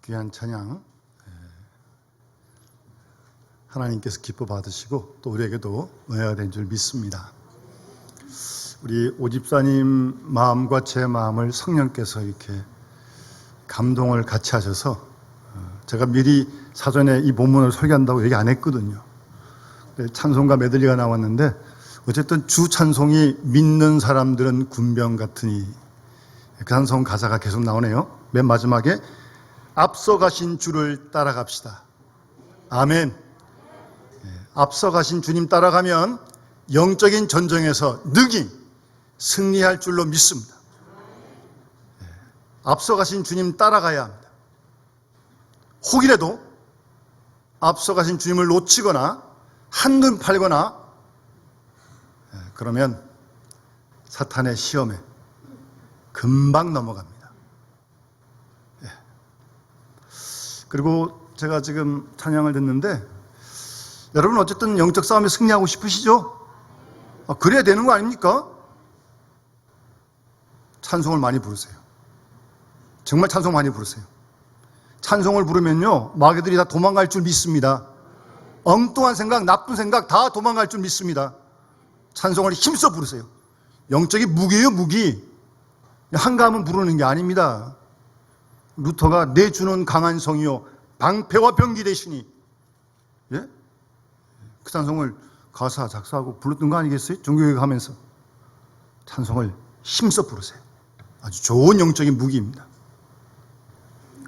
귀한 찬양 하나님께서 기뻐 받으시고 또 우리에게도 은혜가 된 줄 믿습니다. 우리 오집사님 마음과 제 마음을 성령께서 이렇게 감동을 같이 하셔서 제가 미리 사전에 이 본문을 설교한다고 얘기 안 했거든요. 찬송가 메들리가 나왔는데 어쨌든 주 찬송이 믿는 사람들은 군병 같으니 그 찬송 가사가 계속 나오네요. 맨 마지막에 앞서가신 주를 따라갑시다. 아멘. 앞서가신 주님 따라가면 영적인 전쟁에서 능히 승리할 줄로 믿습니다. 앞서가신 주님 따라가야 합니다. 혹이라도 앞서가신 주님을 놓치거나 한눈 팔거나 그러면 사탄의 시험에 금방 넘어갑니다. 그리고 제가 지금 찬양을 듣는데 여러분 어쨌든 영적 싸움에 승리하고 싶으시죠? 그래야 되는 거 아닙니까? 찬송을 많이 부르세요. 정말 찬송 많이 부르세요. 찬송을 부르면요 마귀들이 다 도망갈 줄 믿습니다. 엉뚱한 생각, 나쁜 생각 다 도망갈 줄 믿습니다. 찬송을 힘써 부르세요. 영적인 무기예요, 무기. 한가하면 부르는 게 아닙니다. 루터가 내 주는 강한 성이요 방패와 병기 되시니, 예? 그 찬송을 가사 작사하고 불렀던 거 아니겠어요? 종교회 가면서 찬송을 힘써 부르세요. 아주 좋은 영적인 무기입니다.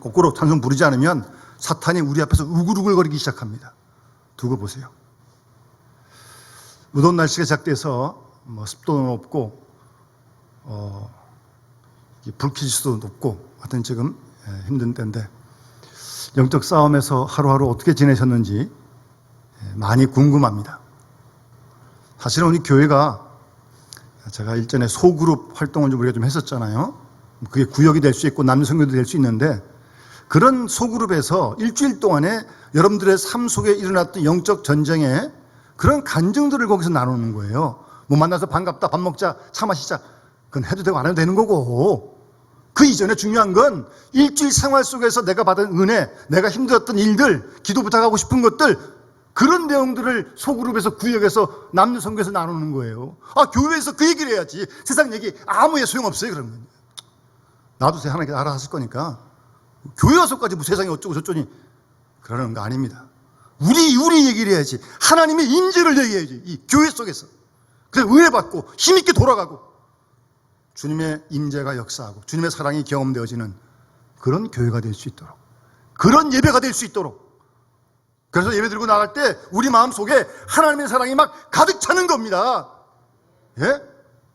거꾸로 찬송 부르지 않으면 사탄이 우리 앞에서 우글우글거리기 시작합니다. 두고 보세요. 무더운 날씨가 시작돼서 습도는 높고 불쾌지수도 높고 하여튼 지금 힘든 때인데 영적 싸움에서 하루하루 어떻게 지내셨는지 많이 궁금합니다. 사실은 우리 교회가 제가 일전에 소그룹 활동을 좀 우리가 좀 했었잖아요. 그게 구역이 될 수 있고 남녀 성교도 될 수 있는데 그런 소그룹에서 일주일 동안에 여러분들의 삶 속에 일어났던 영적 전쟁에 그런 간증들을 거기서 나누는 거예요. 뭐 만나서 반갑다, 밥 먹자, 차 마시자. 그건 해도 되고 안 해도 되는 거고 그 이전에 중요한 건 일주일 생활 속에서 내가 받은 은혜, 내가 힘들었던 일들, 기도 부탁하고 싶은 것들 그런 내용들을 소그룹에서 구역에서 남녀 성교에서 나누는 거예요. 교회에서 그 얘기를 해야지. 세상 얘기 아무 소용없어요. 그러면 놔두세요. 하나님께서 알아서 하실 거니까 교회 와서까지 뭐 세상에 어쩌고 저쩌니 그러는 거 아닙니다. 우리 얘기를 해야지. 하나님의 임재를 얘기해야지. 이 교회 속에서 그래서 은혜 받고 힘있게 돌아가고 주님의 임재가 역사하고 주님의 사랑이 경험되어지는 그런 교회가 될 수 있도록 그런 예배가 될 수 있도록 그래서 예배 드리고 나갈 때 우리 마음속에 하나님의 사랑이 막 가득 차는 겁니다. 예?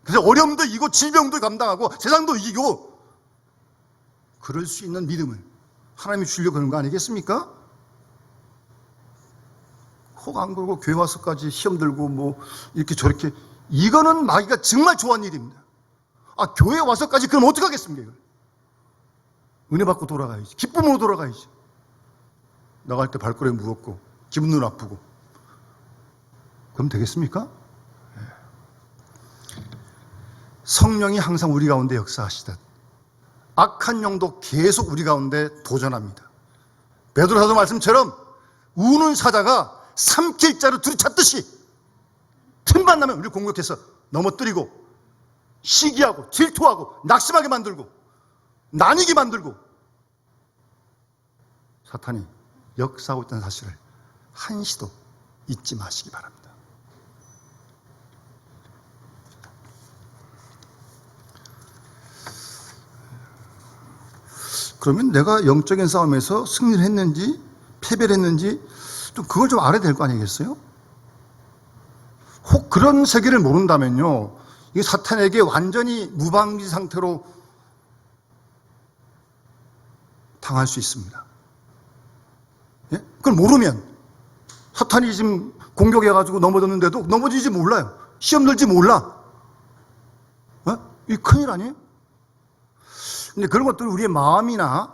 그래서 어려움도 이기고 질병도 감당하고 세상도 이기고 그럴 수 있는 믿음을 하나님이 주려고 그런 거 아니겠습니까? 혹 안 걸고 교회 와서까지 시험 들고 뭐 이렇게 저렇게 이거는 마귀가 정말 좋아하는 일입니다. 교회 와서까지 그럼 어떡하겠습니까? 이걸? 은혜 받고 돌아가야지. 기쁨으로 돌아가야지. 나갈 때 발걸음이 무겁고 기분도 나쁘고 그럼 되겠습니까? 성령이 항상 우리 가운데 역사하시듯 악한 영도 계속 우리 가운데 도전합니다. 베드로 사도 말씀처럼 우는 사자가 삼킬자로 두루찼듯이 틈만 나면 우리 공격해서 넘어뜨리고 시기하고 질투하고 낙심하게 만들고 나뉘게 만들고 사탄이 역사하고 있다는 사실을 한시도 잊지 마시기 바랍니다. 그러면 내가 영적인 싸움에서 승리를 했는지 패배를 했는지 좀 그걸 좀 알아야 될 거 아니겠어요? 혹 그런 세계를 모른다면요 이게 사탄에게 완전히 무방비 상태로 당할 수 있습니다. 예? 그걸 모르면 사탄이 지금 공격해가지고 넘어졌는데도 넘어지지 몰라요. 시험 들지 몰라. 이게 큰일 아니에요? 근데 그런 것들은 우리의 마음이나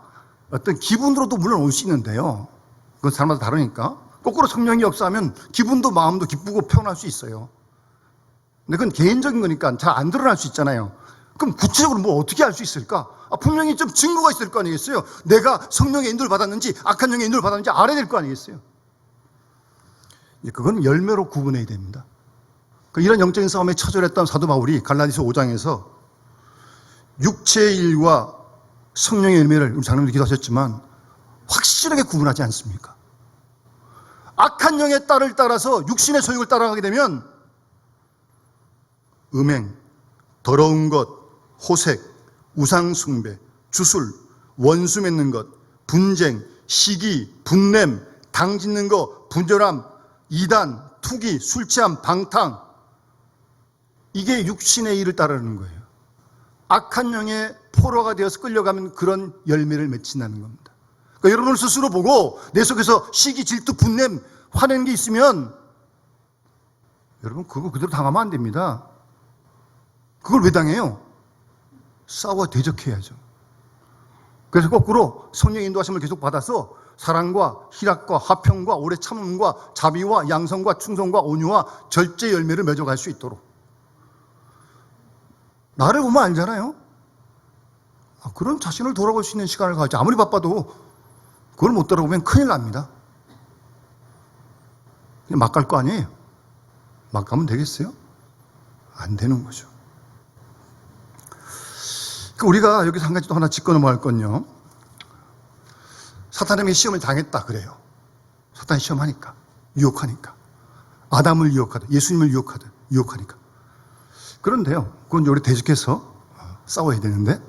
어떤 기분으로도 물론 올 수 있는데요. 그건 사람마다 다르니까. 거꾸로 성령이 역사하면 기분도 마음도 기쁘고 평온할 수 있어요. 근데 그건 개인적인 거니까 잘 안 드러날 수 있잖아요. 그럼 구체적으로 뭐 어떻게 알 수 있을까? 분명히 좀 증거가 있을 거 아니겠어요? 내가 성령의 인도를 받았는지 악한 영의 인도를 받았는지 알아야 될 거 아니겠어요? 그건 열매로 구분해야 됩니다. 이런 영적인 싸움에 처절했던 사도 바울이 갈라디아서 5장에서 육체의 일과 성령의 열매를 우리 장로님도 기도하셨지만 확실하게 구분하지 않습니까? 악한 영의 딸을 따라서 육신의 소욕을 따라가게 되면 음행, 더러운 것, 호색, 우상숭배, 주술, 원수 맺는 것, 분쟁, 시기, 분냄, 당짓는 것, 분절함, 이단, 투기, 술취함, 방탕, 이게 육신의 일을 따르는 거예요. 악한 영의 포로가 되어서 끌려가면 그런 열매를 맺힌다는 겁니다. 그러니까 여러분 스스로 보고 내 속에서 시기, 질투, 분냄, 화내는 게 있으면 여러분 그거 그대로 당하면 안 됩니다. 그걸 왜 당해요? 싸워 대적해야죠. 그래서 거꾸로 성령의 인도하심을 계속 받아서 사랑과 희락과 화평과 오래 참음과 자비와 양성과 충성과 온유와 절제 열매를 맺어갈 수 있도록. 나를 보면 알잖아요. 그런 자신을 돌아볼 수 있는 시간을 가지. 아무리 바빠도 그걸 못 돌아보면 큰일 납니다. 막 갈 거 아니에요. 막 가면 되겠어요? 안 되는 거죠. 우리가 여기서 한 가지 또 하나 짚고 넘어갈 건요. 사탄에게 시험을 당했다 그래요. 사탄이 시험하니까, 유혹하니까. 아담을 유혹하듯, 예수님을 유혹하니까. 그런데요, 그건 우리 대적해서 싸워야 되는데,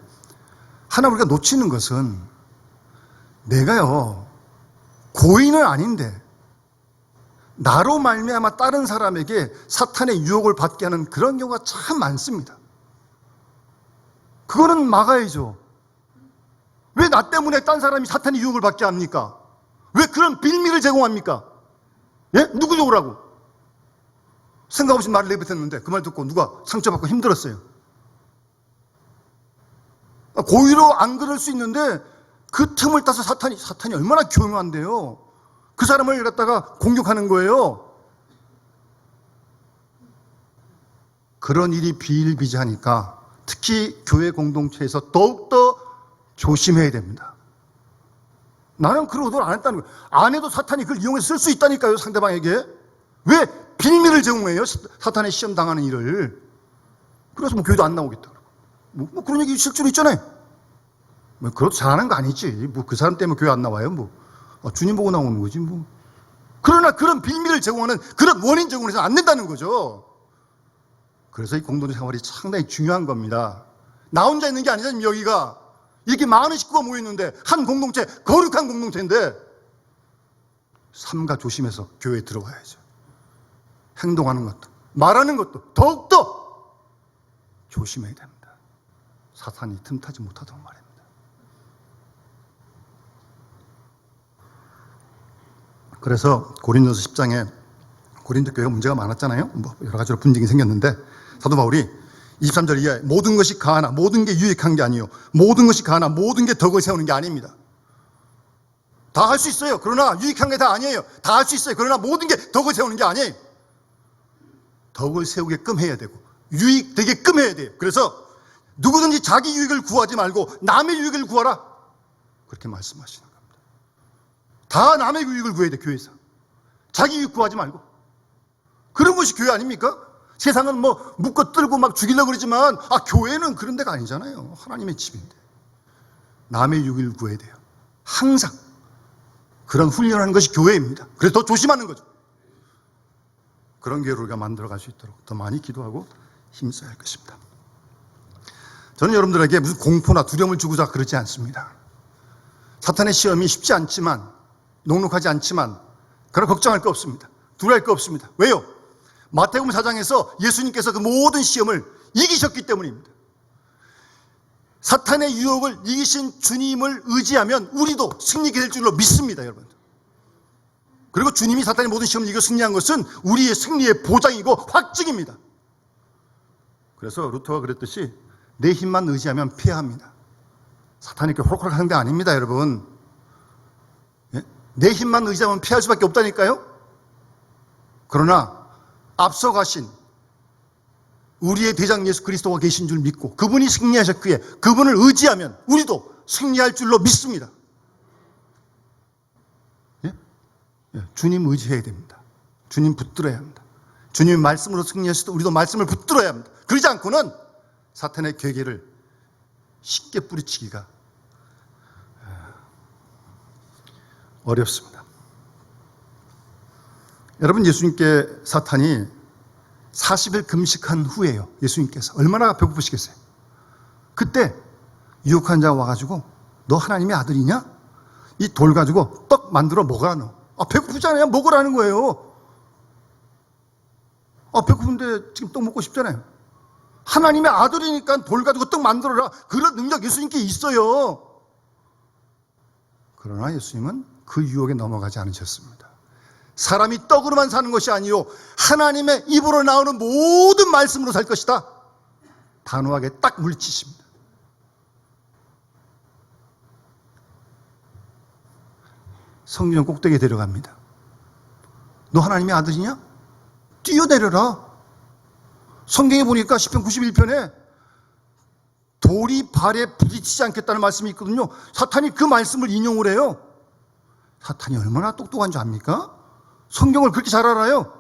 하나 우리가 놓치는 것은 내가요, 고인은 아닌데, 나로 말미암아 다른 사람에게 사탄의 유혹을 받게 하는 그런 경우가 참 많습니다. 그거는 막아야죠. 왜 나 때문에 딴 사람이 사탄의 유혹을 받게 합니까? 왜 그런 빌미를 제공합니까? 예? 누구 좋으라고? 생각 없이 말을 내뱉었는데 그 말 듣고 누가 상처받고 힘들었어요. 고의로 안 그럴 수 있는데 그 틈을 따서 사탄이 얼마나 교묘한데요. 그 사람을 갖다가 공격하는 거예요. 그런 일이 비일비재하니까 특히 교회 공동체에서 더욱더 조심해야 됩니다. 나는 그런 의도를 안 했다는 거예요. 안 해도 사탄이 그걸 이용해서 쓸 수 있다니까요, 상대방에게. 왜 빌미를 제공해요, 사탄의 시험 당하는 일을. 그래서 뭐 교회도 안 나오겠다. 뭐 그런 얘기 실제로 있잖아요. 뭐 그것도 잘하는 거 아니지. 뭐 그 사람 때문에 교회 안 나와요, 뭐. 주님 보고 나오는 거지, 뭐. 그러나 그런 빌미를 제공하는 그런 원인 제공을 해서는 안 된다는 거죠. 그래서 이 공동체 생활이 상당히 중요한 겁니다. 나 혼자 있는 게 아니잖아요, 여기가. 이렇게 많은 식구가 모여있는데, 한 공동체, 거룩한 공동체인데, 삼가 조심해서 교회에 들어가야죠. 행동하는 것도, 말하는 것도 더욱더 조심해야 됩니다. 사탄이 틈타지 못하도록 말입니다. 그래서 고린도서 10장에 고린도 교회가 문제가 많았잖아요. 뭐 여러 가지로 분쟁이 생겼는데 사도 바울이 23절 이하에 모든 것이 가하나 모든 게 유익한 게 아니요 모든 것이 가하나 모든 게 덕을 세우는 게 아닙니다. 다 할 수 있어요. 그러나 유익한 게 다 아니에요. 다 할 수 있어요. 그러나 모든 게 덕을 세우는 게 아니에요. 덕을 세우게끔 해야 되고 유익되게끔 해야 돼요. 그래서 누구든지 자기 유익을 구하지 말고 남의 유익을 구하라. 그렇게 말씀하시는 겁니다. 다 남의 유익을 구해야 돼, 교회에서. 자기 유익 구하지 말고. 그런 것이 교회 아닙니까? 세상은 뭐 묶어 들고 막 죽이려고 그러지만 교회는 그런 데가 아니잖아요. 하나님의 집인데. 남의 유익을 구해야 돼요. 항상. 그런 훈련하는 것이 교회입니다. 그래서 더 조심하는 거죠. 그런 교회를 우리가 만들어갈 수 있도록 더 많이 기도하고 힘써야 할 것입니다. 저는 여러분들에게 무슨 공포나 두려움을 주고자 그러지 않습니다. 사탄의 시험이 쉽지 않지만 녹록하지 않지만 그런 걱정할 거 없습니다. 두려워할 거 없습니다. 왜요? 마태복음 4장에서 예수님께서 그 모든 시험을 이기셨기 때문입니다. 사탄의 유혹을 이기신 주님을 의지하면 우리도 승리하게 될 줄로 믿습니다, 여러분. 그리고 주님이 사탄의 모든 시험을 이겨 승리한 것은 우리의 승리의 보장이고 확증입니다. 그래서 루터가 그랬듯이 내 힘만 의지하면 피합니다. 사탄이 이렇게 호락호락 하는 게 아닙니다, 여러분. 내 힘만 의지하면 피할 수밖에 없다니까요. 그러나 앞서가신 우리의 대장 예수 그리스도가 계신 줄 믿고 그분이 승리하셨기에 그분을 의지하면 우리도 승리할 줄로 믿습니다. 예? 주님 의지해야 됩니다. 주님 붙들어야 합니다. 주님 말씀으로 승리하실 때 우리도 말씀을 붙들어야 합니다. 그러지 않고는 사탄의 괴계를 쉽게 뿌리치기가 어렵습니다. 여러분, 예수님께 사탄이 40일 금식한 후에요. 예수님께서 얼마나 배고프시겠어요. 그때 유혹한 자가 와가지고 너 하나님의 아들이냐? 이 돌 가지고 떡 만들어 먹으라노. 배고프잖아요. 먹으라는 거예요. 배고픈데 지금 떡 먹고 싶잖아요. 하나님의 아들이니까 돌 가지고 떡 만들어라. 그런 능력 예수님께 있어요. 그러나 예수님은 그 유혹에 넘어가지 않으셨습니다. 사람이 떡으로만 사는 것이 아니요 하나님의 입으로 나오는 모든 말씀으로 살 것이다. 단호하게 딱 물리치십니다. 성경 꼭대기에 데려갑니다. 너 하나님의 아들이냐? 뛰어내려라. 성경에 보니까 시편 91편에 돌이 발에 부딪히지 않겠다는 말씀이 있거든요. 사탄이 그 말씀을 인용을 해요. 사탄이 얼마나 똑똑한 줄 압니까? 성경을 그렇게 잘 알아요.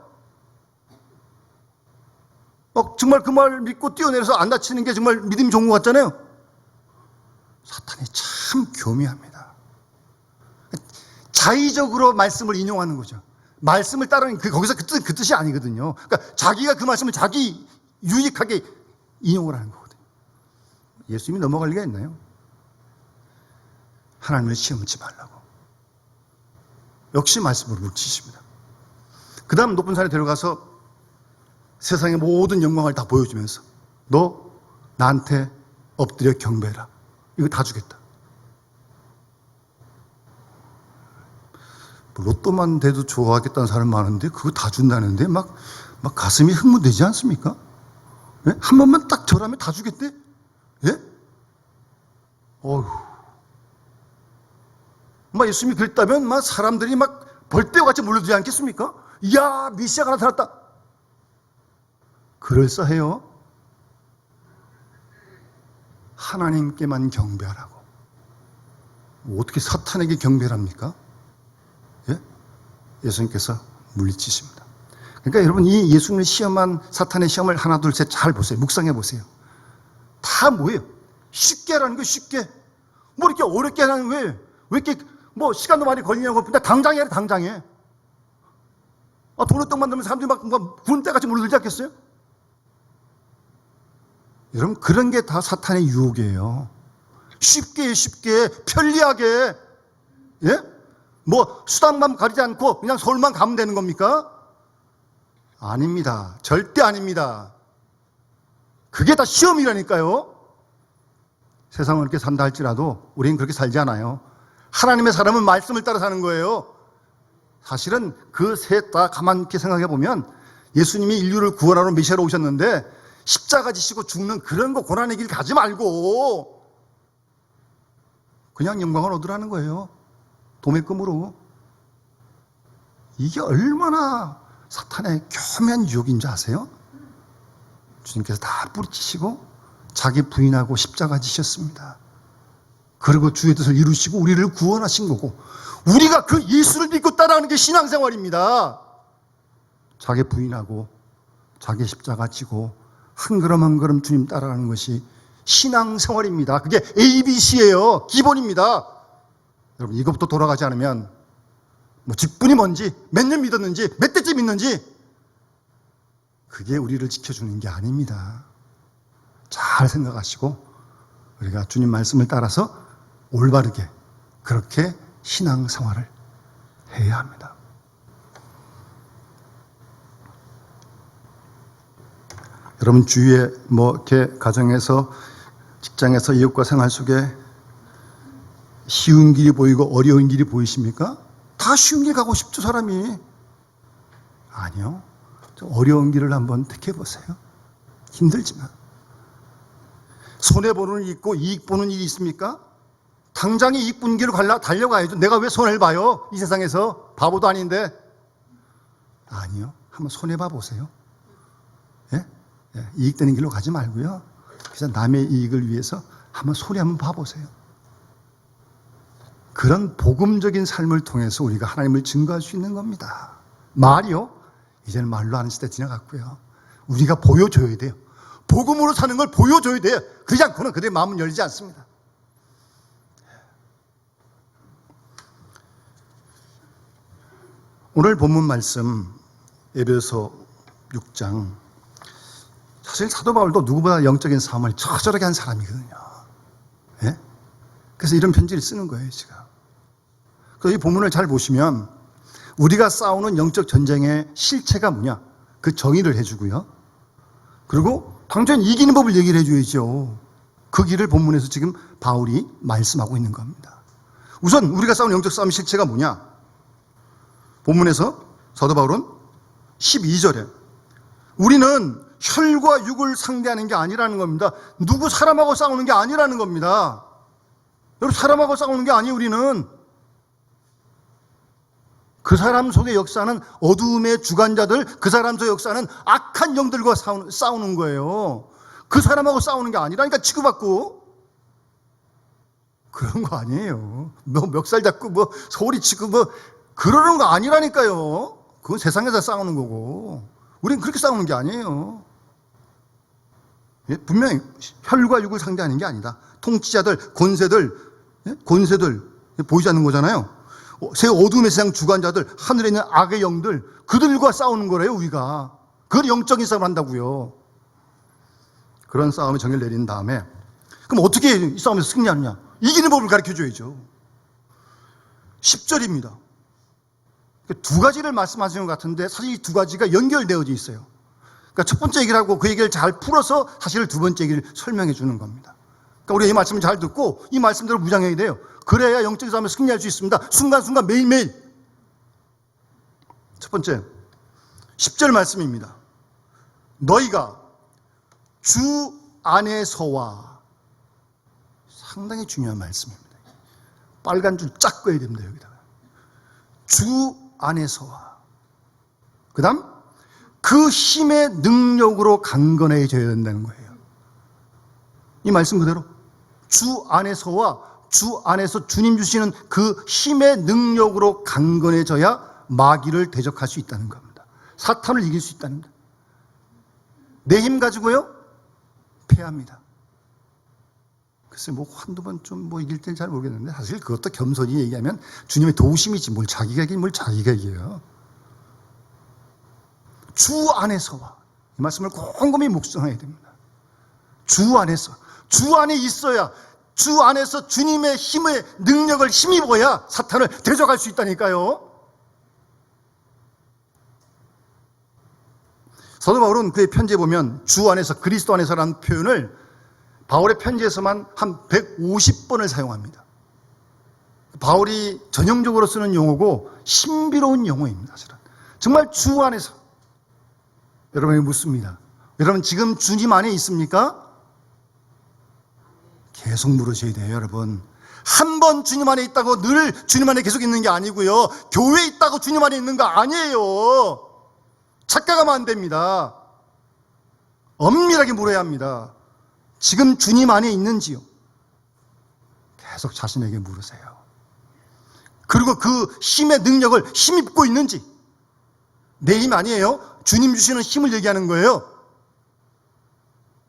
정말 그 말 믿고 뛰어내려서 안 다치는 게 정말 믿음이 좋은 것 같잖아요. 사탄이 참 교묘합니다. 자의적으로 말씀을 인용하는 거죠. 말씀을 따르는 거기서 그 뜻이 아니거든요. 그러니까 자기가 그 말씀을 자기 유익하게 인용을 하는 거거든요. 예수님이 넘어갈 리가 있나요? 하나님을 시험치 말라고. 역시 말씀으로 묻히십니다. 그 다음 높은 산에 데려가서 세상의 모든 영광을 다 보여주면서 너 나한테 엎드려 경배해라. 이거 다 주겠다. 로또만 돼도 좋아하겠다는 사람 많은데 그거 다 준다는데 막 가슴이 흥분되지 않습니까? 예? 한 번만 딱 절하면 다 주겠대? 예? 어휴. 예수님이 그랬다면 사람들이 벌떼같이 몰려들지 않겠습니까? 이야, 메시아가 나타났다. 그럴싸해요. 하나님께만 경배하라고. 어떻게 사탄에게 경배를 합니까? 예? 예수님께서 물리치십니다. 그러니까 여러분, 이 예수님을 시험한 사탄의 시험을 하나 둘 셋 잘 보세요. 묵상해 보세요. 다 뭐예요? 쉽게 하라는 거예요. 쉽게. 이렇게 어렵게 하는 거예요. 왜 이렇게 시간도 많이 걸리냐고. 근데 당장에 해라, 당장에. 도로떡 만들면 사람들이 구는 때같이 몰려들지 않겠어요? 여러분, 그런 게 다 사탄의 유혹이에요. 쉽게, 편리하게. 예? 수단만 가리지 않고 그냥 서울만 가면 되는 겁니까? 아닙니다. 절대 아닙니다. 그게 다 시험이라니까요. 세상은 그렇게 산다 할지라도 우리는 그렇게 살지 않아요. 하나님의 사람은 말씀을 따라 사는 거예요. 사실은 그 셋 다 가만히 이렇게 생각해 보면 예수님이 인류를 구원하러 메시아로 오셨는데 십자가 지시고 죽는 그런 거 고난의 길 가지 말고 그냥 영광을 얻으라는 거예요. 도매금으로. 이게 얼마나 사탄의 교묘한 유혹인 줄 아세요? 주님께서 다 뿌리치시고 자기 부인하고 십자가 지셨습니다. 그리고 주의 뜻을 이루시고 우리를 구원하신 거고 우리가 그 예수를 믿고 따라가는 게 신앙생활입니다. 자기 부인하고 자기 십자가 지고 한 걸음 한 걸음 주님 따라가는 것이 신앙생활입니다. 그게 ABC예요. 기본입니다. 여러분, 이것부터 돌아가지 않으면 직분이 뭔지, 몇 년 믿었는지, 몇 대째 믿는지 그게 우리를 지켜주는 게 아닙니다. 잘 생각하시고 우리가 주님 말씀을 따라서 올바르게 그렇게 신앙생활을 해야 합니다. 여러분, 주위에 이렇게 가정에서, 직장에서, 이웃과 생활 속에 쉬운 길이 보이고 어려운 길이 보이십니까? 다 쉬운 길 가고 싶죠, 사람이. 아니요. 좀 어려운 길을 한번 택해보세요. 힘들지만. 손해보는 일이 있고 이익 보는 일이 있습니까? 당장에 이익 보는 길을 달려가야죠. 내가 왜 손해를 봐요? 이 세상에서. 바보도 아닌데. 아니요. 한번 손해봐 보세요. 예? 이익되는 길로 가지 말고요. 그래서 남의 이익을 위해서 한번 소리 한번 봐보세요. 그런 복음적인 삶을 통해서 우리가 하나님을 증거할 수 있는 겁니다. 말이요, 이제는 말로 하는 시대 지나갔고요. 우리가 보여줘야 돼요. 복음으로 사는 걸 보여줘야 돼요. 그러지 않고는 그들의 마음은 열리지 않습니다. 오늘 본문 말씀 에베소 6장, 사실 사도 바울도 누구보다 영적인 싸움을 처절하게 한 사람이거든요. 예? 그래서 이런 편지를 쓰는 거예요, 제가. 그래서 이 본문을 잘 보시면 우리가 싸우는 영적 전쟁의 실체가 뭐냐, 그 정의를 해주고요. 그리고 당연히 이기는 법을 얘기를 해줘야죠. 그 길을 본문에서 지금 바울이 말씀하고 있는 겁니다. 우선 우리가 싸우는 영적 싸움의 실체가 뭐냐? 본문에서 사도 바울은 12절에 우리는 혈과 육을 상대하는 게 아니라는 겁니다. 누구 사람하고 싸우는 게 아니라는 겁니다. 여러분, 사람하고 싸우는 게 아니에요. 우리는 그 사람 속의 역사는 어두움의 주관자들, 그 사람 속의 역사는 악한 영들과 싸우는 거예요. 그 사람하고 싸우는 게 아니라니까. 치고받고 그런 거 아니에요. 뭐 멱살 잡고 뭐 소리치고 뭐 그러는 거 아니라니까요. 그건 세상에서 싸우는 거고 우리는 그렇게 싸우는 게 아니에요. 분명히 혈과 육을 상대하는 게 아니다. 통치자들, 권세들 보이지 않는 거잖아요. 새 어둠의 세상 주관자들, 하늘에 있는 악의 영들, 그들과 싸우는 거래요. 우리가 그걸 영적인 싸움을 한다고요. 그런 싸움의 정의를 내린 다음에 그럼 어떻게 이 싸움에서 승리하느냐? 이기는 법을 가르쳐줘야죠. 10절입니다. 두 가지를 말씀하시는 것 같은데 사실 이 두 가지가 연결되어져 있어요. 그러니까 첫 번째 얘기를 하고 그 얘기를 잘 풀어서 사실 두 번째 얘기를 설명해 주는 겁니다. 그러니까 우리가 이 말씀을 잘 듣고 이 말씀대로 무장해야 돼요. 그래야 영적인 싸움에 승리할 수 있습니다. 순간순간 매일매일. 첫 번째 10절 말씀입니다. 너희가 주 안에서와, 상당히 중요한 말씀입니다. 빨간 줄 쫙 꺼야 됩니다. 여기다가 주 안에서와, 그 다음 그 힘의 능력으로 강건해져야 된다는 거예요. 이 말씀 그대로 주 안에서와, 주 안에서 주님 주시는 그 힘의 능력으로 강건해져야 마귀를 대적할 수 있다는 겁니다. 사탄을 이길 수 있다는 겁니다. 내 힘 가지고요 패합니다. 글쎄 뭐 한두 번 좀 뭐 이길 때는 잘 모르겠는데 사실 그것도 겸손히 얘기하면 주님의 도우심이지 뭘 자기가 이기면 뭘 자기가 이겨요. 주 안에서와, 이 말씀을 곰곰이 묵상해야 됩니다. 주 안에서, 주 안에 있어야, 주 안에서 주님의 힘의 능력을 힘입어야 사탄을 대적할 수 있다니까요. 사도 바울은 그의 편지에 보면 주 안에서, 그리스도 안에서라는 표현을 바울의 편지에서만 한 150번을 사용합니다. 바울이 전형적으로 쓰는 용어고 신비로운 용어입니다. 사실은. 정말 주 안에서. 여러분이 묻습니다. 여러분 지금 주님 안에 있습니까? 계속 물으셔야 돼요. 여러분 한 번 주님 안에 있다고 늘 주님 안에 계속 있는 게 아니고요, 교회에 있다고 주님 안에 있는 거 아니에요. 착각하면 안 됩니다. 엄밀하게 물어야 합니다. 지금 주님 안에 있는지요? 계속 자신에게 물으세요. 그리고 그 힘의 능력을 힘입고 있는지. 내 힘 아니에요. 주님 주시는 힘을 얘기하는 거예요.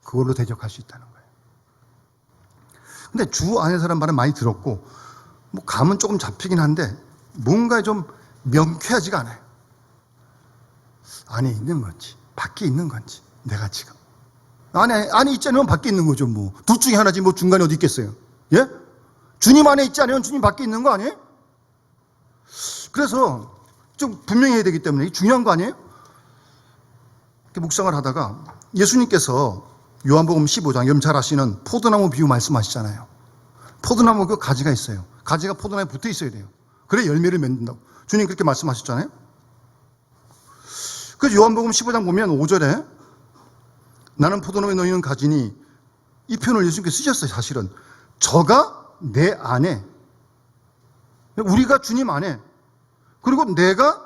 그걸로 대적할 수 있다는 거예요. 근데 주 안에서라는 말은 많이 들었고 뭐 감은 조금 잡히긴 한데 뭔가 좀 명쾌하지가 않아요. 안에 있는 건지 밖에 있는 건지, 내가 지금 안에 있지 않으면 밖에 있는 거죠. 뭐 둘 중에 하나지 뭐 중간에 어디 있겠어요. 예? 주님 안에 있지 않으면 주님 밖에 있는 거 아니에요? 그래서 좀 분명히 해야 되기 때문에 중요한 거 아니에요? 이렇게 묵상을 하다가 예수님께서 요한복음 15장, 여러분 잘 아시는 포도나무 비유 말씀하시잖아요. 포도나무 그 가지가 있어요. 가지가 포도나무에 붙어 있어야 돼요. 그래 열매를 맺는다고 주님 그렇게 말씀하셨잖아요. 그래서 요한복음 15장 보면 5절에 나는 포도나무에 너희는 가지니, 이 표현을 예수님께서 쓰셨어요. 사실은 저가 내 안에, 우리가 주님 안에, 그리고 내가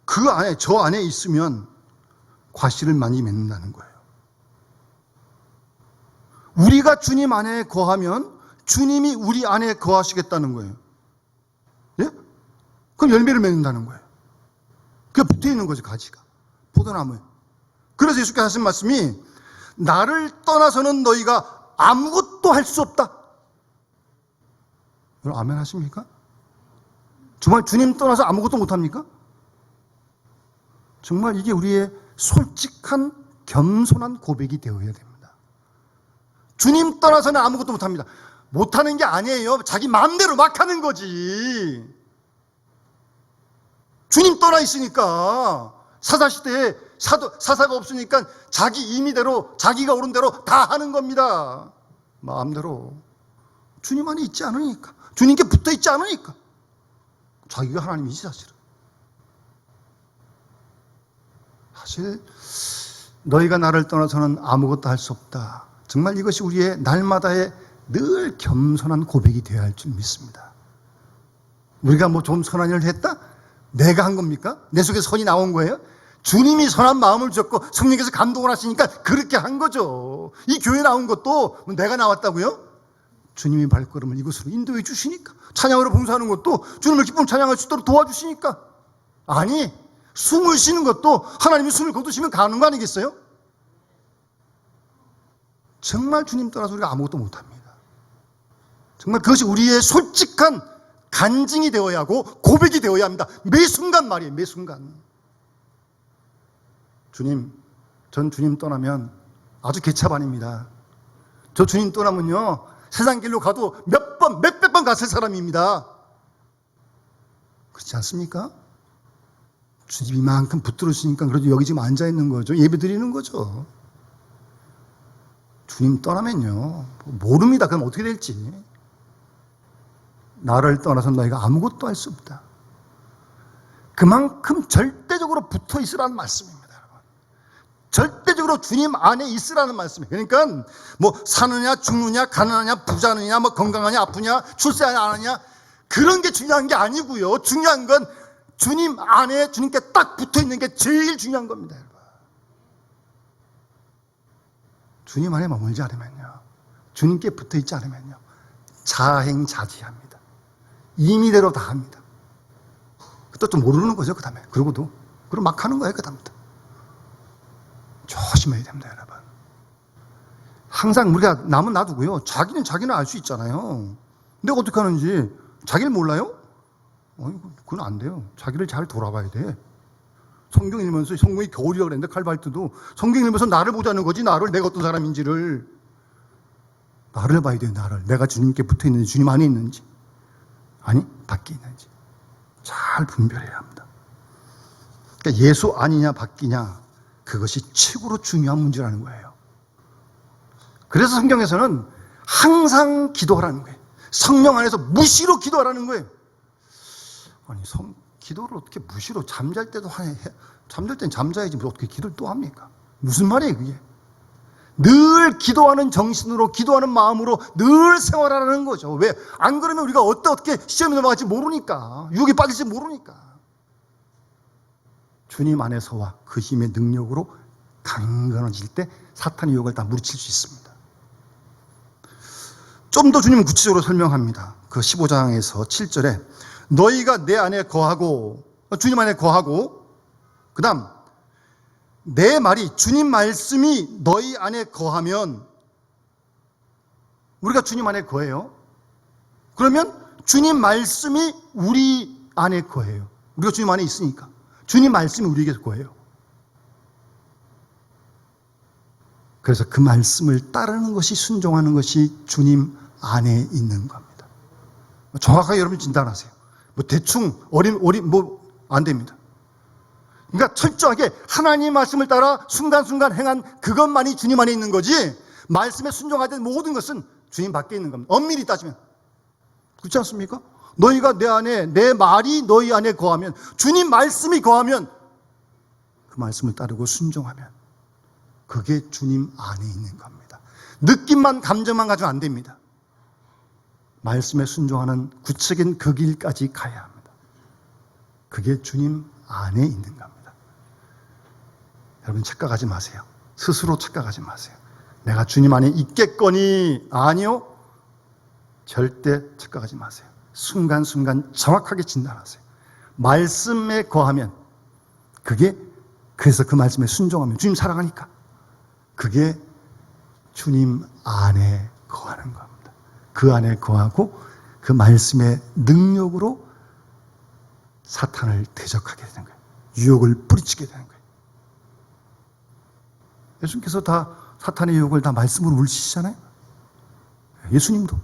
그 안에, 저 안에 있으면 과실을 많이 맺는다는 거예요. 우리가 주님 안에 거하면 주님이 우리 안에 거하시겠다는 거예요. 예? 그럼 열매를 맺는다는 거예요. 그게 붙어 있는 거죠, 가지가. 포도나무에. 그래서 예수께서 하신 말씀이 나를 떠나서는 너희가 아무것도 할 수 없다. 여러분 아멘 하십니까? 정말 주님 떠나서 아무것도 못합니까? 정말 이게 우리의 솔직한 겸손한 고백이 되어야 됩니다. 주님 떠나서는 아무것도 못합니다. 못하는 게 아니에요. 자기 마음대로 막 하는 거지. 주님 떠나 있으니까 사사시대에 사사가 없으니까 자기 임의대로 자기가 옳은 대로 다 하는 겁니다. 마음대로. 주님 안에 있지 않으니까. 주님께 붙어 있지 않으니까. 자기가 하나님이지 사실은. 사실 너희가 나를 떠나서는 아무것도 할 수 없다. 정말 이것이 우리의 날마다의 늘 겸손한 고백이 되어야 할 줄 믿습니다. 우리가 뭐 좀 선한 일을 했다? 내가 한 겁니까? 내 속에 선이 나온 거예요? 주님이 선한 마음을 주셨고 성령께서 감동을 하시니까 그렇게 한 거죠. 이 교회 나온 것도 내가 나왔다고요? 주님이 발걸음을 이곳으로 인도해 주시니까. 찬양으로 봉사하는 것도 주님을 기쁨 찬양할 수 있도록 도와주시니까. 아니, 숨을 쉬는 것도 하나님이 숨을 거두시면 가는 거 아니겠어요? 정말 주님 떠나서 우리가 아무것도 못합니다. 정말 그것이 우리의 솔직한 간증이 되어야 하고 고백이 되어야 합니다. 매 순간 말이에요. 매 순간. 주님, 전 주님 떠나면 아주 개차반입니다. 저 주님 떠나면요 세상 길로 가도 몇백 번 갔을 사람입니다. 그렇지 않습니까? 주님 이만큼 붙들으시니까 그래도 여기 지금 앉아있는 거죠. 예배 드리는 거죠. 주님 떠나면요 모릅니다. 그럼 어떻게 될지. 나를 떠나서 너희가 아무것도 할 수 없다. 그만큼 절대적으로 붙어 있으라는 말씀입니다. 절대적으로 주님 안에 있으라는 말씀이에요. 그러니까 뭐 사느냐 죽느냐 가난하냐 부자느냐 뭐 건강하냐 아프냐 출세하냐 안 하냐 그런 게 중요한 게 아니고요. 중요한 건 주님 안에 주님께 딱 붙어 있는 게 제일 중요한 겁니다. 여러분. 주님 안에 머물지 않으면요, 주님께 붙어 있지 않으면요 자행자지합니다. 임의대로 다 합니다. 또 좀 모르는 거죠. 그 다음에 그러고도 그럼 막 하는 거예요. 그 다음부터 조심해야 됩니다, 여러분. 항상 우리가 남은 놔두고요. 자기는 알 수 있잖아요. 내가 어떻게 하는지 자기를 몰라요? 그건 안 돼요. 자기를 잘 돌아봐야 돼. 성경 읽으면서 성경이 겨울이라고 그랬는데 칼발트도 성경 읽으면서 나를 보자는 거지 나를 내가 어떤 사람인지를 나를 봐야 돼요. 나를 내가 주님께 붙어 있는지 주님 안에 있는지 아니 밖에 있는지 잘 분별해야 합니다. 그러니까 예수 아니냐 밖이냐 그것이 최고로 중요한 문제라는 거예요. 그래서 성경에서는 항상 기도하라는 거예요. 성령 안에서 무시로 기도하라는 거예요. 아니 기도를 어떻게 무시로 잠잘 때도 잠잘 땐 잠자야지 어떻게 기도를 또 합니까? 무슨 말이에요 그게? 늘 기도하는 정신으로 기도하는 마음으로 늘 생활하라는 거죠. 왜? 안 그러면 우리가 어떻게 시험에 넘어갈지 모르니까 유혹에 빠질지 모르니까. 주님 안에서와 그 힘의 능력으로 강건해질 때 사탄의 유혹을 다 무리칠 수 있습니다. 좀 더 주님은 구체적으로 설명합니다. 그 15장에서 7절에 너희가 내 안에 거하고 주님 안에 거하고 그 다음 내 말이 주님 말씀이 너희 안에 거하면 우리가 주님 안에 거해요. 그러면 주님 말씀이 우리 안에 거해요. 우리가 주님 안에 있으니까 주님 말씀이 우리에게 거해요. 그래서 그 말씀을 따르는 것이 순종하는 것이 주님 안에 있는 겁니다. 정확하게 여러분 진단하세요. 뭐 대충 어림 뭐 안 됩니다. 그러니까 철저하게 하나님 말씀을 따라 순간순간 행한 그것만이 주님 안에 있는 거지 말씀에 순종하던 모든 것은 주님 밖에 있는 겁니다. 엄밀히 따지면 그렇지 않습니까? 너희가 내 안에 내 말이 너희 안에 거하면 주님 말씀이 거하면 그 말씀을 따르고 순종하면 그게 주님 안에 있는 겁니다. 느낌만 감정만 가지고 안 됩니다. 말씀에 순종하는 구체적인 그 길까지 가야 합니다. 그게 주님 안에 있는 겁니다. 여러분 착각하지 마세요. 스스로 착각하지 마세요. 내가 주님 안에 있겠거니. 아니요. 절대 착각하지 마세요. 순간순간 정확하게 진단하세요. 말씀에 거하면 그래서 그 말씀에 순종하면 주님 사랑하니까 그게 주님 안에 거하는 겁니다. 그 안에 거하고 그 말씀의 능력으로 사탄을 대적하게 되는 거예요. 유혹을 뿌리치게 되는 거예요. 예수님께서 다 사탄의 유혹을 다 말씀으로 물리치시잖아요. 예수님도.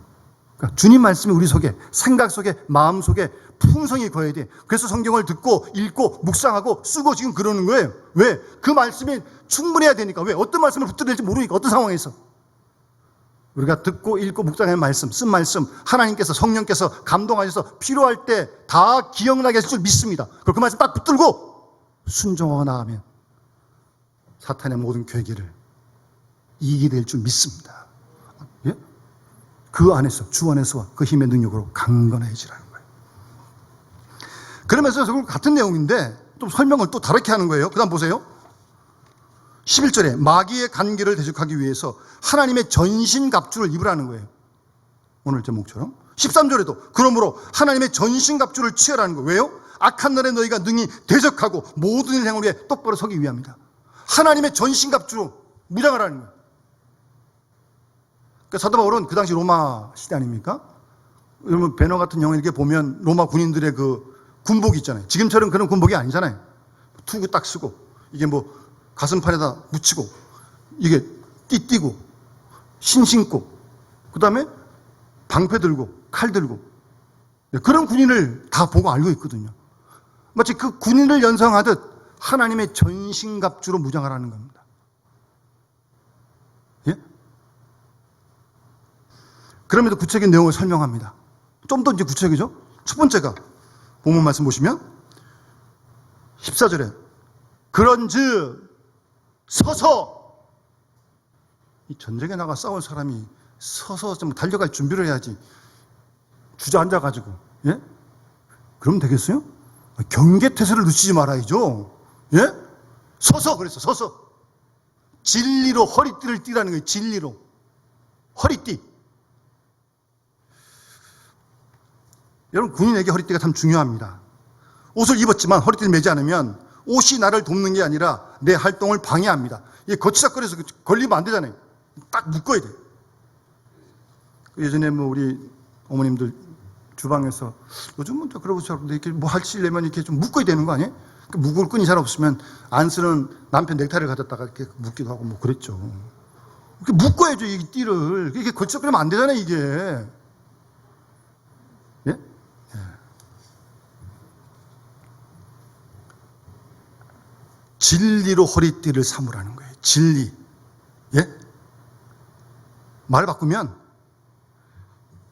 그러니까 주님 말씀이 우리 속에, 생각 속에, 마음 속에 풍성히 거해야 돼. 그래서 성경을 듣고 읽고 묵상하고 쓰고 지금 그러는 거예요. 왜? 그 말씀이 충분해야 되니까. 왜? 어떤 말씀을 붙들어야 될지 모르니까. 어떤 상황에서. 우리가 듣고 읽고 묵상하는 말씀, 쓴 말씀, 하나님께서, 성령께서 감동하셔서 필요할 때 다 기억나게 하실 줄 믿습니다. 그리고 그 말씀 딱 붙들고 순종하고 나가면 사탄의 모든 괴계를 이기게 될 줄 믿습니다. 예? 그 안에서, 주 안에서와 그 힘의 능력으로 강건해지라는 거예요. 그러면서 결국 같은 내용인데 또 설명을 또 다르게 하는 거예요. 그 다음 보세요. 11절에 마귀의 간계를 대적하기 위해서 하나님의 전신갑주를 입으라는 거예요. 오늘 제목처럼. 13절에도 그러므로 하나님의 전신갑주를 취하라는 거예요. 왜요? 악한 날에 너희가 능히 대적하고 모든 일 행을 위해 똑바로 서기 위함이다. 하나님의 전신갑주로 무장하라는 거예요. 그러니까 사도 바울은 그 당시 로마 시대 아닙니까? 여러분 배너 같은 영화 이렇게 보면 로마 군인들의 그 군복이 있잖아요. 지금처럼 그런 군복이 아니잖아요. 투구 딱 쓰고 이게 뭐 가슴판에다 묻히고 이게 띠띠고 신 신고 그 다음에 방패 들고 칼 들고 그런 군인을 다 보고 알고 있거든요. 마치 그 군인을 연상하듯 하나님의 전신갑주로 무장하라는 겁니다. 예? 그럼에도 구체적인 내용을 설명합니다. 좀 더 이제 구체적이죠? 첫 번째가 본문 말씀 보시면 14절에 그런즉 서서 이 전쟁에 나가 싸울 사람이 서서 좀 달려갈 준비를 해야지 주저앉아가지고 예? 그럼 되겠어요? 경계태세를 늦추지 말아야죠. 예? 서서 그랬어. 서서 진리로 허리띠를 띠라는 거예요. 진리로 허리띠. 여러분 군인에게 허리띠가 참 중요합니다. 옷을 입었지만 허리띠를 매지 않으면 옷이 나를 돕는 게 아니라 내 활동을 방해합니다. 이게 거치작거려서 걸리면 안 되잖아요. 딱 묶어야 돼. 예전에 뭐 우리 어머님들 주방에서 요즘은 또 그러고 싶은데 이렇게 뭐 할치려면 이렇게 좀 묶어야 되는 거 아니에요? 묶을 끈이 잘 없으면 안 쓰는 남편 넥타이를 가졌다가 이렇게 묶기도 하고 뭐 그랬죠. 이렇게 묶어야죠, 이 띠를. 이게 거치작거리면 안 되잖아요, 이게. 예? 예. 진리로 허리띠를 삼으라는 거예요. 진리. 예? 말 바꾸면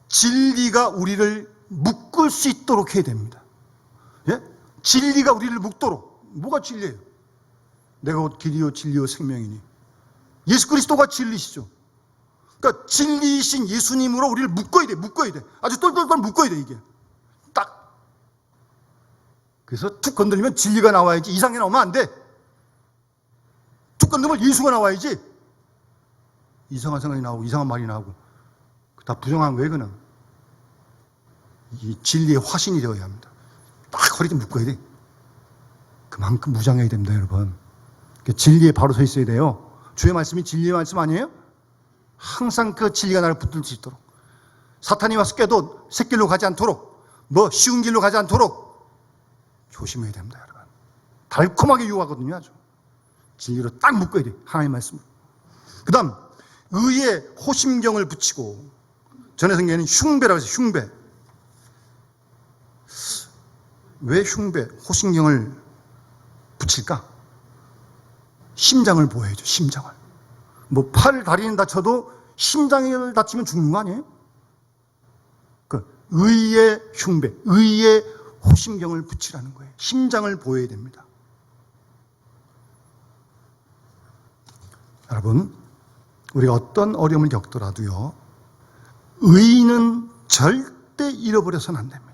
진리가 우리를 묶을 수 있도록 해야 됩니다. 예? 진리가 우리를 묶도록. 뭐가 진리예요? 내가 곧 길이요 진리요 생명이니. 예수 그리스도가 진리시죠. 그러니까 진리이신 예수님으로 우리를 묶어야 돼. 묶어야 돼. 아주 똘똘똘 묶어야 돼, 이게. 딱. 그래서 툭 건드리면 진리가 나와야지. 이상하게 나오면 안 돼. 툭 건드리면 예수가 나와야지. 이상한 생각이 나오고 이상한 말이 나오고 다 부정한 거예요. 그는 이 진리의 화신이 되어야 합니다. 딱 허리띠 묶어야 돼. 그만큼 무장해야 됩니다, 여러분. 진리에 바로 서 있어야 돼요. 주의 말씀이 진리의 말씀 아니에요? 항상 그 진리가 나를 붙들 수 있도록. 사탄이 와서 깨도 새길로 가지 않도록, 뭐 쉬운 길로 가지 않도록 조심해야 됩니다, 여러분. 달콤하게 유혹하거든요, 아주. 진리로 딱 묶어야 돼, 하나님의 말씀으로. 그 다음 의에 호심경을 붙이고, 전에 성경에는 흉배라고 해서 흉배. 왜 흉배, 호심경을 붙일까? 심장을 보호해야죠, 심장을. 뭐 팔, 다리는 다쳐도 심장을 다치면 죽는 거 아니에요? 그 의의 흉배, 의의 호심경을 붙이라는 거예요. 심장을 보호해야 됩니다. 여러분, 우리가 어떤 어려움을 겪더라도요, 의는 절대 잃어버려서는 안 됩니다.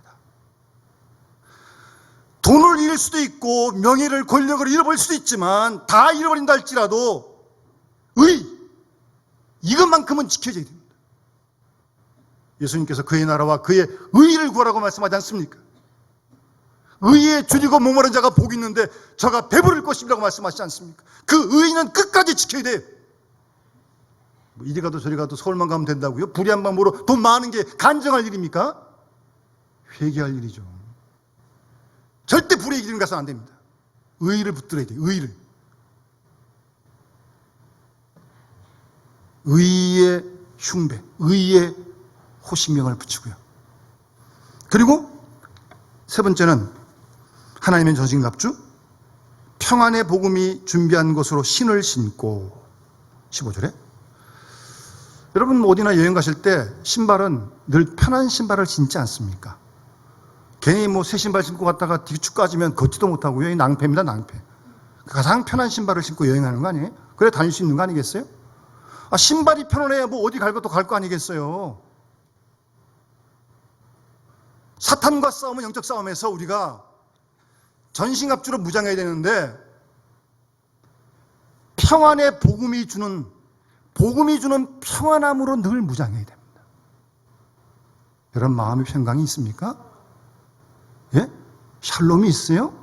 돈을 잃을 수도 있고 명예를, 권력을 잃어버릴 수도 있지만 다 잃어버린다 할지라도 이것만큼은 지켜져야 됩니다. 예수님께서 그의 나라와 그의 의의를 구하라고 말씀하지 않습니까? 의의에 줄이고 목마른 자가 복이 있는데 저가 배부를 것이라고 말씀하시지 않습니까? 그 의의는 끝까지 지켜야 돼요. 뭐 이리 가도 저리 가도 서울만 가면 된다고요? 불의한 방법으로 돈 많은 게 간증할 일입니까? 회개할 일이죠. 절대 불의의 길을 가서는 안 됩니다. 의의를 붙들어야 돼요. 의의를. 의의의 흉배, 의의의 호신경을 붙이고요. 그리고 세 번째는 하나님의 전신갑주, 평안의 복음이 준비한 것으로 신을 신고. 15절에 여러분 어디나 여행 가실 때 신발은 늘 편한 신발을 신지 않습니까? 괜히 뭐 새 신발 신고 갔다가 뒤축 까지면 걷지도 못하고요. 이 낭패입니다. 낭패. 가장 편한 신발을 신고 여행하는 거 아니에요? 그래 다닐 수 있는 거 아니겠어요? 신발이 편안해야 뭐 어디 갈 것도 갈 거 아니겠어요? 사탄과 싸움은 영적 싸움에서 우리가 전신갑주로 무장해야 되는데 평안의 복음이 주는 평안함으로 늘 무장해야 됩니다. 여러분 마음의 평강이 있습니까? 예? 샬롬이 있어요?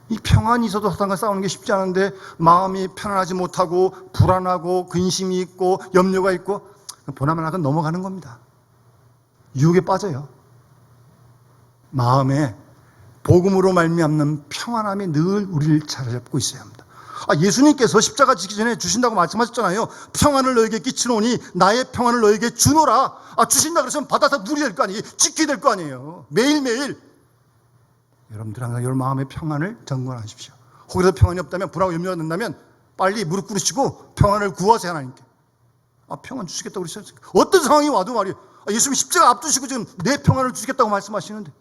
이 평안이 있어도 사탄과 싸우는 게 쉽지 않은데 마음이 편안하지 못하고 불안하고 근심이 있고 염려가 있고 보나마나 넘어가는 겁니다. 유혹에 빠져요. 마음에 복음으로 말미암는 평안함이 늘 우리를 자리잡고 있어야 합니다. 예수님께서 십자가 지기 전에 주신다고 말씀하셨잖아요. 평안을 너에게 끼치노니 나의 평안을 너에게 주노라. 주신다 그러면 받아서 누려야 될 거 아니에요. 지켜야 될 거 아니에요. 매일매일. 여러분들 항상 여러분 마음의 평안을 정건하십시오. 거기서 평안이 없다면 불하고 염려가 된다면 빨리 무릎 꿇으시고 평안을 구하세요. 하나님께. 평안 주시겠다고 그러셨어요. 어떤 상황이 와도 말이에요. 예수님이 십자가 앞두시고 지금 내 평안을 주시겠다고 말씀하시는데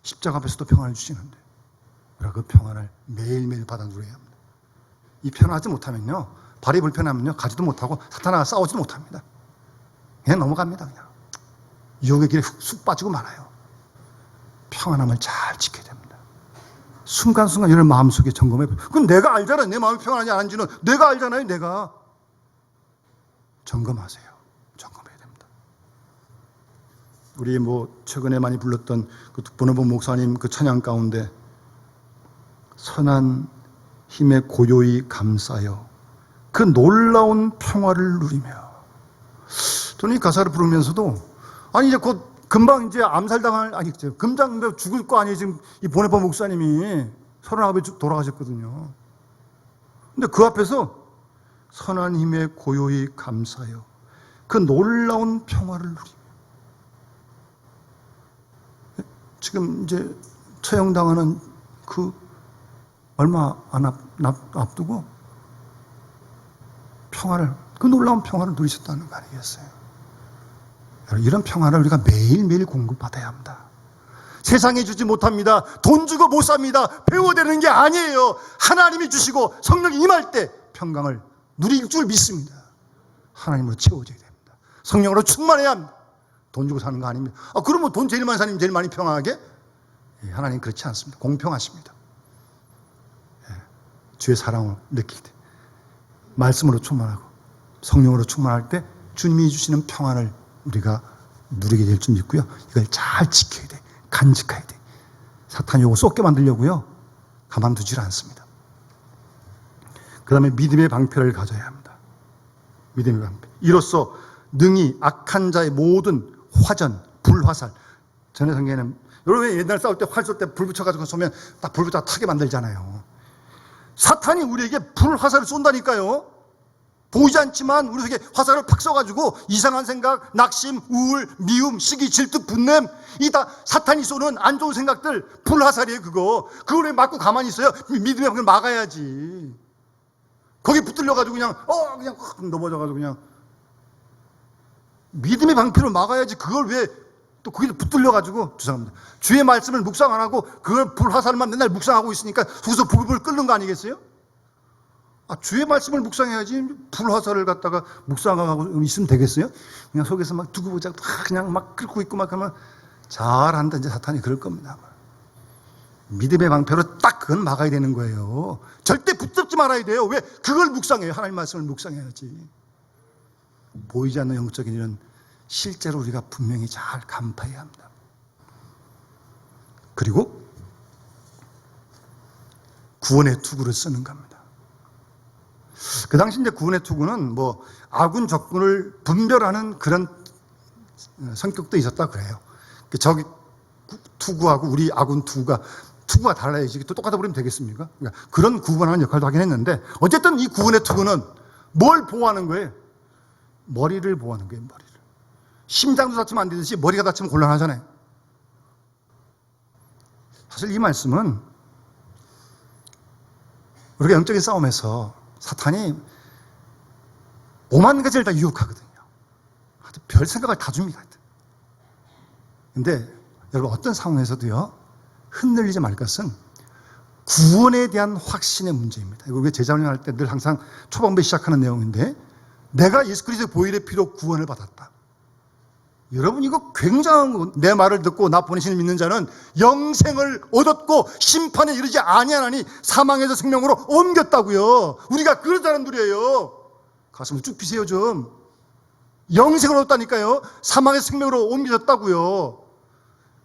십자가 앞에서도 평안을 주시는데 그 평안을 매일매일 받아 누려야 합니다. 이 편하지 못하면요 발이 불편하면요 가지도 못하고 사탄과 싸우지도 못합니다. 그냥 넘어갑니다. 그냥 유혹의 길에 쑥 빠지고 말아요. 평안함을 잘 지켜야 됩니다. 순간순간 여러분 마음속에 점검해 보세요. 그럼 내가 알잖아요. 내 마음이 평안하지 않은지는 내가 알잖아요. 내가 점검하세요. 점검해야 됩니다. 우리 최근에 많이 불렀던 그 북번호본 목사님 그 찬양 가운데 선한 힘에 고요히 감싸여 그 놀라운 평화를 누리며. 저는 이 가사를 부르면서도 이제 곧 금방 이제 암살당할 금방 죽을 거 아니에요. 지금 이 보네파 목사님이 39에 돌아가셨거든요. 근데 그 앞에서 선한 힘에 고요히 감사하여 그 놀라운 평화를 누리며. 지금 이제 처형당하는 그 얼마 안 앞두고 그 놀라운 평화를 누리셨다는 거 아니겠어요? 이런 평화를 우리가 매일매일 공급받아야 합니다. 세상에 주지 못합니다. 돈 주고 못 삽니다. 배워되는 게 아니에요. 하나님이 주시고 성령이 임할 때 평강을 누릴 줄 믿습니다. 하나님으로 채워져야 됩니다. 성령으로 충만해야 합니다. 돈 주고 사는 거 아닙니다. 그러면 돈 제일 많이 사는 제일 많이 평안하게? 하나님 그렇지 않습니다. 공평하십니다. 주의 사랑을 느낄 때 말씀으로 충만하고 성령으로 충만할 때 주님이 주시는 평안을 우리가 누리게 될 줄 믿고요. 이걸 잘 지켜야 돼. 간직해야 돼. 사탄이 이거 쏟게 만들려고요. 가만두질 않습니다. 그 다음에 믿음의 방패를 가져야 합니다. 믿음의 방패. 이로써 능히 악한 자의 모든 화전, 불화살. 전에 성경에는 여러분 옛날 싸울 때 활 쏠 때 불 붙여가지고 쏘면 딱 불 붙여 타게 만들잖아요. 사탄이 우리에게 불화살을 쏜다니까요. 보이지 않지만 우리에게 화살을 팍 쏘가지고 이상한 생각, 낙심, 우울, 미움, 시기, 질투, 분냄, 이 다 사탄이 쏘는 안 좋은 생각들, 불화살이에요. 그걸 왜 맞고 가만히 있어요? 믿음의 방패를 막아야지. 거기 붙들려가지고 그냥 확 넘어져가지고 그냥 믿음의 방패로 막아야지. 그걸 왜 또 거기서 붙들려가지고 죄송합니다. 주의 말씀을 묵상 안 하고 그걸 불화살만 맨날 묵상하고 있으니까 거기서 불을 끓는 거 아니겠어요? 주의 말씀을 묵상해야지 불화살을 갖다가 묵상하고 있으면 되겠어요? 그냥 속에서 막 두고 보자 그냥 막 끓고 있고 막 하면 잘한다. 이제 사탄이 그럴 겁니다. 믿음의 방패로 딱 그건 막아야 되는 거예요. 절대 붙잡지 말아야 돼요. 왜? 그걸 묵상해요. 하나님 말씀을 묵상해야지. 보이지 않는 영적인 일은 실제로 우리가 분명히 잘 간파해야 합니다. 그리고 구원의 투구를 쓰는 겁니다. 그 당시 이제 구원의 투구는 뭐 아군 적군을 분별하는 그런 성격도 있었다 그래요. 저기 투구하고 우리 아군 투구가 달라야지 또 똑같아 버리면 되겠습니까? 그러니까 그런 구분하는 역할도 하긴 했는데 어쨌든 이 구원의 투구는 뭘 보호하는 거예요? 머리를 보호하는 거예요. 머리를. 심장도 다치면 안 되듯이 머리가 다치면 곤란하잖아요. 사실 이 말씀은 우리가 영적인 싸움에서 사탄이 오만 가지를 다 유혹하거든요. 아주 별 생각을 다 줍니다. 근데 여러분 어떤 상황에서도요 흔들리지 말 것은 구원에 대한 확신의 문제입니다. 이거 우리가 제자훈련할 때 늘 항상 초반부에 시작하는 내용인데 내가 예수 그리스도의 보혈의 피로 구원을 받았다. 여러분 이거 굉장한 거. 내 말을 듣고 나 보내시는 믿는 자는 영생을 얻었고 심판에 이르지 아니하나니 사망에서 생명으로 옮겼다고요. 우리가 그런 사람들이에요. 가슴을 쭉 피세요 좀. 영생을 얻었다니까요. 사망에서 생명으로 옮겨졌다고요.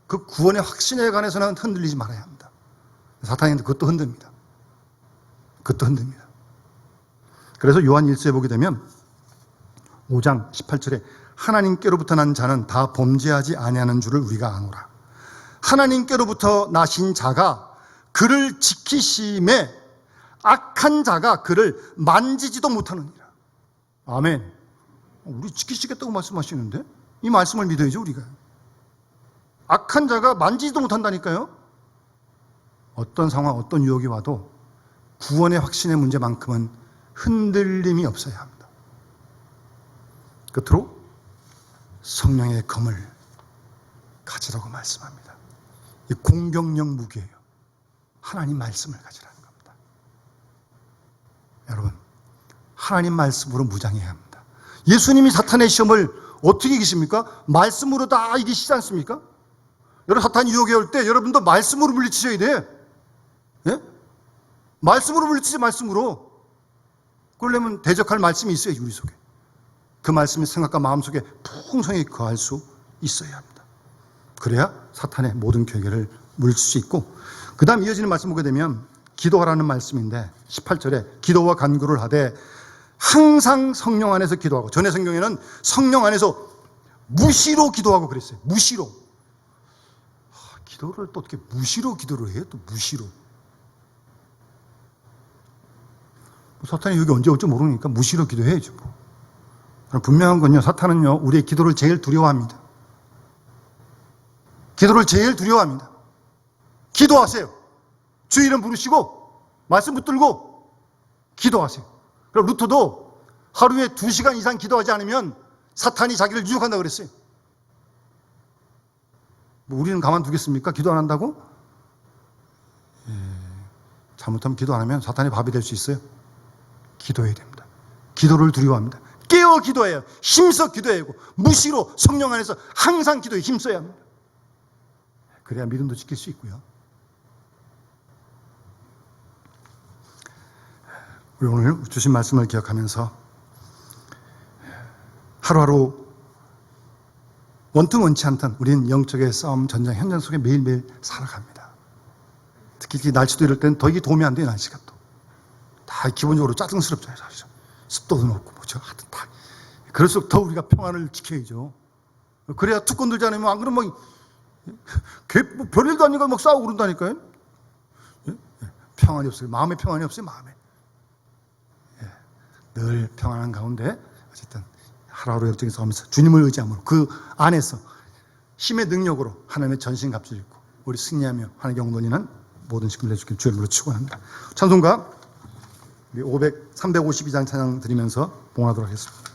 그 구원의 확신에 관해서는 흔들리지 말아야 합니다. 사탄이 그것도 흔듭니다. 그것도 흔듭니다. 그래서 요한 1서에 보게 되면 5장 18절에 하나님께로부터 난 자는 다 범죄하지 아니하는 줄을 우리가 아노라. 하나님께로부터 나신 자가 그를 지키심에 악한 자가 그를 만지지도 못하느니라. 아멘. 우리 지키시겠다고 말씀하시는데 이 말씀을 믿어야죠 우리가. 악한 자가 만지지도 못한다니까요. 어떤 상황 어떤 유혹이 와도 구원의 확신의 문제만큼은 흔들림이 없어야 합니다. 끝으로 성령의 검을 가지라고 말씀합니다. 이 공격력 무기예요. 하나님 말씀을 가지라는 겁니다. 여러분 하나님 말씀으로 무장해야 합니다. 예수님이 사탄의 시험을 어떻게 이기십니까? 말씀으로 다 이기시지 않습니까? 여러분 사탄이 유혹해 올 때 여러분도 말씀으로 물리치셔야 돼. 예? 말씀으로 물리치지 말씀으로. 그러려면 대적할 말씀이 있어야지 우리 속에. 그 말씀이 생각과 마음속에 풍성히 거할 수 있어야 합니다. 그래야 사탄의 모든 괴계를 물릴 수 있고 그 다음 이어지는 말씀 보게 되면 기도하라는 말씀인데 18절에 기도와 간구를 하되 항상 성령 안에서 기도하고 전에 성경에는 성령 안에서 무시로 기도하고 그랬어요. 무시로. 기도를 또 어떻게 무시로 기도를 해요? 또 무시로. 사탄이 여기 언제 올지 모르니까 무시로 기도해야죠. 분명한 건요, 사탄은요, 우리의 기도를 제일 두려워합니다. 기도를 제일 두려워합니다. 기도하세요. 주 이름 부르시고, 말씀 붙들고, 기도하세요. 그럼 루터도 하루에 2시간 이상 기도하지 않으면 사탄이 자기를 유혹한다고 그랬어요. 뭐 우리는 가만두겠습니까? 기도 안 한다고? 잘못하면 기도 안 하면 사탄의 밥이 될 수 있어요. 기도해야 됩니다. 기도를 두려워합니다. 깨어 기도해요. 힘써 기도해야 하고 무시로 성령 안에서 항상 기도에 힘써야 합니다. 그래야 믿음도 지킬 수 있고요. 우리 오늘 주신 말씀을 기억하면서 하루하루 원통 원치 않던 우리는 영적의 싸움 전쟁 현장 속에 매일매일 살아갑니다. 특히 날씨도 이럴 때는 더 이게 도움이 안 돼요. 날씨가 또 다 기본적으로 짜증스럽잖아요. 사실 습도도 높고 뭐죠 하여튼 다 그럴수록 더 우리가 평안을 지켜야죠. 그래야 투권 들지 않으면 안 그러면 막 별일도 아니고 막 싸우고 그런다니까요. 평안이 없어요. 마음에 평안이 없어요. 마음에. 늘 평안한 가운데 어쨌든 하루하루 영적인 싸움에서 주님을 의지함으로 그 안에서 힘의 능력으로 하나님의 전신갑주를 입고 우리 승리하며 하나님께 영광 모든 식구를 내주길 주의 이름으로 축원합니다. 찬송가 352장 찬양 드리면서 봉헌하도록 하겠습니다.